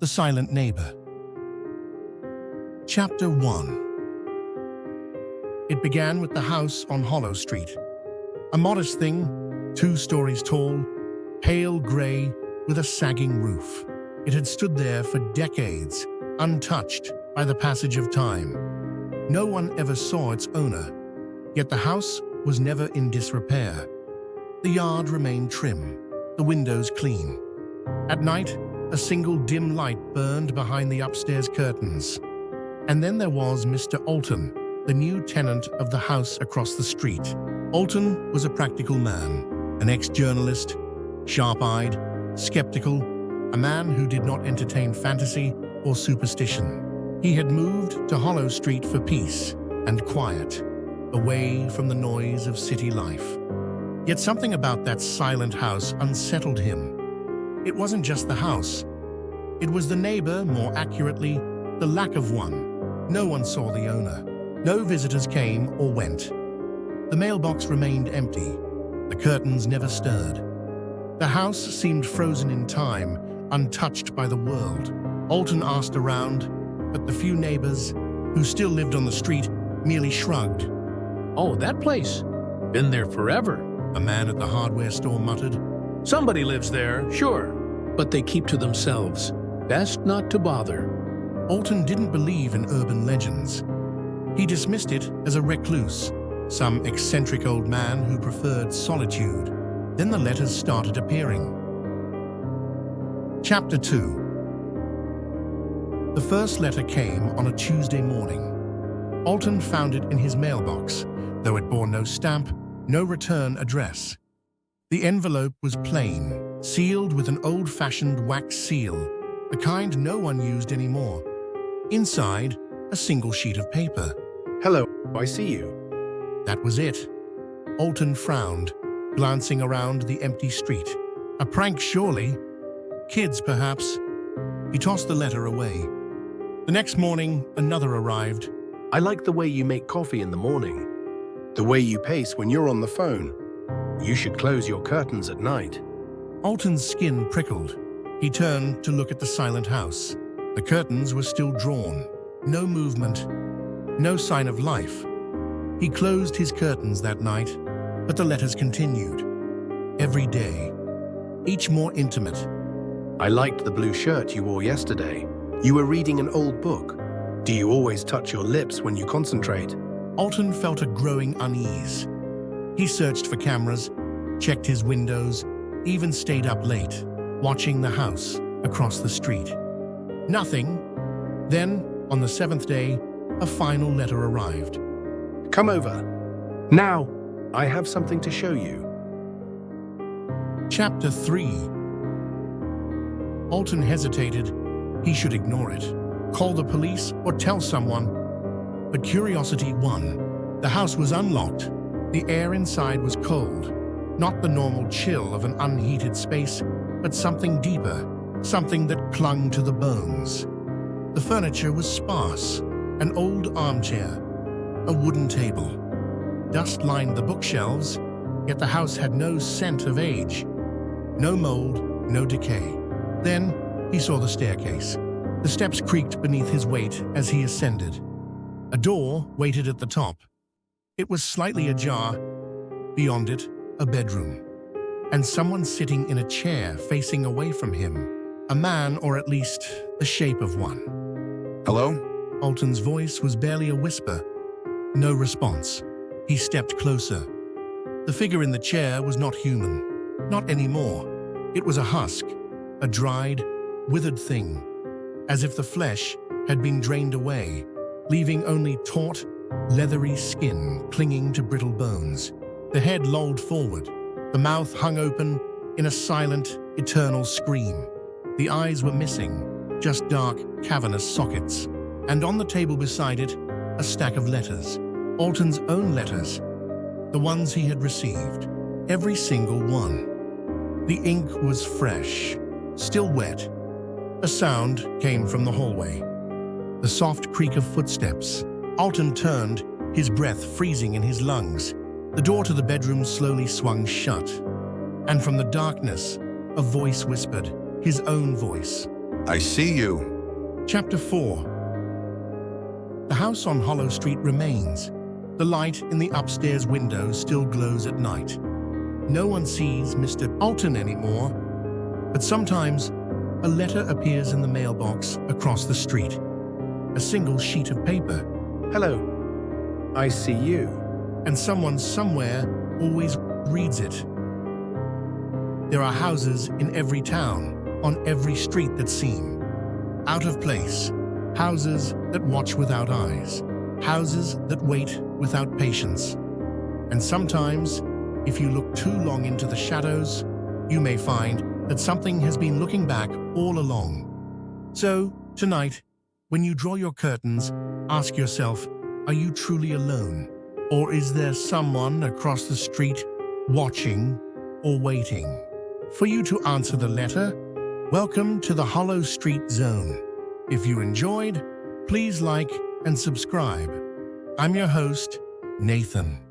The Silent Neighbor. Chapter 1. It began with the house on Hollow Street. A modest thing, 2 stories tall, pale gray with a sagging roof. It had stood there for decades, untouched by the passage of time. No one ever saw its owner, yet the house was never in disrepair. The yard remained trim, the windows clean. At night, a single dim light burned behind the upstairs curtains. And then there was Mr. Alton, the new tenant of the house across the street. Alton was a practical man, an ex-journalist, sharp-eyed, skeptical, a man who did not entertain fantasy or superstition. He had moved to Hollow Street for peace and quiet, away from the noise of city life. Yet something about that silent house unsettled him. It wasn't just the house. It was the neighbor, more accurately, the lack of one. No one saw the owner. No visitors came or went. The mailbox remained empty. The curtains never stirred. The house seemed frozen in time, untouched by the world. Alton asked around, but the few neighbors who still lived on the street merely shrugged. "Oh, that place. Been there forever," a man at the hardware store muttered. "Somebody lives there, sure, but they keep to themselves. Best not to bother." Alton didn't believe in urban legends. He dismissed it as a recluse, some eccentric old man who preferred solitude. Then the letters started appearing. Chapter 2. The first letter came on a Tuesday morning. Alton found it in his mailbox, though it bore no stamp, no return address. The envelope was plain, sealed with an old-fashioned wax seal, the kind no one used anymore. Inside, a single sheet of paper. "Hello, I see you." That was it. Alton frowned, glancing around the empty street. A prank, surely. Kids, perhaps. He tossed the letter away. The next morning, another arrived. "I like the way you make coffee in the morning. The way you pace when you're on the phone. You should close your curtains at night." Alton's skin prickled. He turned to look at the silent house. The curtains were still drawn. No movement. No sign of life. He closed his curtains that night, but the letters continued. Every day. Each more intimate. "I liked the blue shirt you wore yesterday. You were reading an old book. Do you always touch your lips when you concentrate?" Alton felt a growing unease. He searched for cameras, checked his windows, even stayed up late, watching the house across the street. Nothing. Then, on the 7th day, a final letter arrived. "Come over. Now, I have something to show you." Chapter 3. Alton hesitated. He should ignore it, call the police or tell someone. But curiosity won. The house was unlocked. The air inside was cold. Not the normal chill of an unheated space, but something deeper, something that clung to the bones. The furniture was sparse. An old armchair, a wooden table. Dust lined the bookshelves, yet the house had no scent of age. No mold, no decay. Then he saw the staircase. The steps creaked beneath his weight as he ascended. A door waited at the top. It was slightly ajar. Beyond it, a bedroom. And someone sitting in a chair facing away from him. A man, or at least the shape of one. "Hello?" Alton's voice was barely a whisper. No response. He stepped closer. The figure in the chair was not human. Not anymore. It was a husk, a dried, withered thing, as if the flesh had been drained away, leaving only taut, leathery skin clinging to brittle bones. The head lolled forward. The mouth hung open in a silent, eternal scream. The eyes were missing, just dark, cavernous sockets. And on the table beside it, a stack of letters. Alton's own letters. The ones he had received. Every single one. The ink was fresh, still wet. A sound came from the hallway. The soft creak of footsteps. Alton turned, his breath freezing in his lungs. The door to the bedroom slowly swung shut. And from the darkness, a voice whispered, his own voice. I see you. Chapter 4. The house on Hollow Street remains. The light in the upstairs window still glows at night. No one sees Mr. Alton anymore, but sometimes a letter appears in the mailbox across the street. A single sheet of paper. Hello. I see you. And someone somewhere always reads it. There are houses in every town, on every street that seem out of place. Houses that watch without eyes. Houses that wait without patience. And sometimes, if you look too long into the shadows, you may find that something has been looking back all along. So, tonight, when you draw your curtains, ask yourself, are you truly alone? Or is there someone across the street watching or waiting for you to answer the letter? Welcome to the Hollow Street Zone. If you enjoyed, please like and subscribe. I'm your host, Nathan.